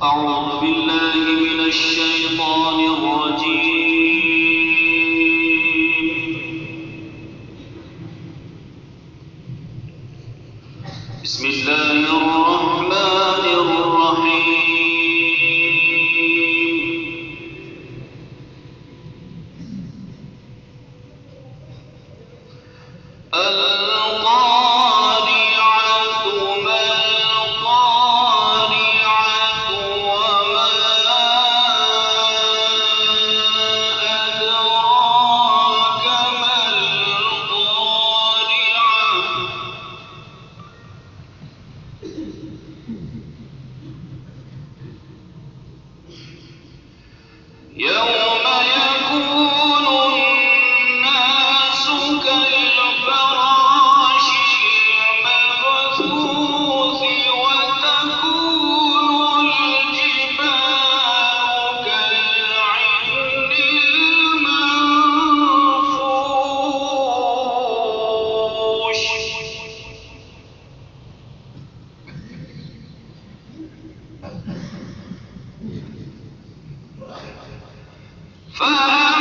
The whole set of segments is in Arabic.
أعوذ بالله من الشيطان الرجيم. بسم الله الرحمن الرحيم. القارعة ما القارعة وما أدراك ما القارعة يوم يكون الناس كالفراش المبثوث وتكون الجبال كالعهن المنفوش فأما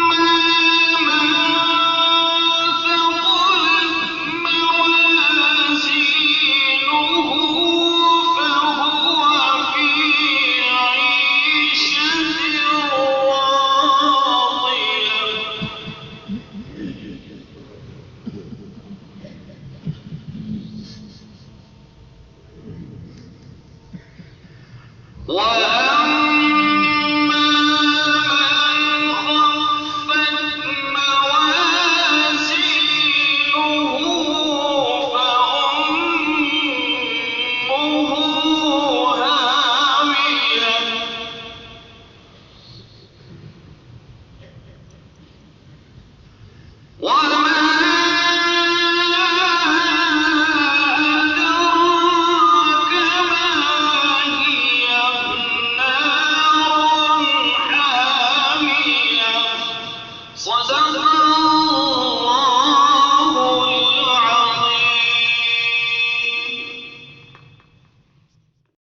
من ثقلت موازينه فهو في عيشة راضية وأما خفت موازينه فأمه هاوية وما أدراك ما هي نار حامية. صدق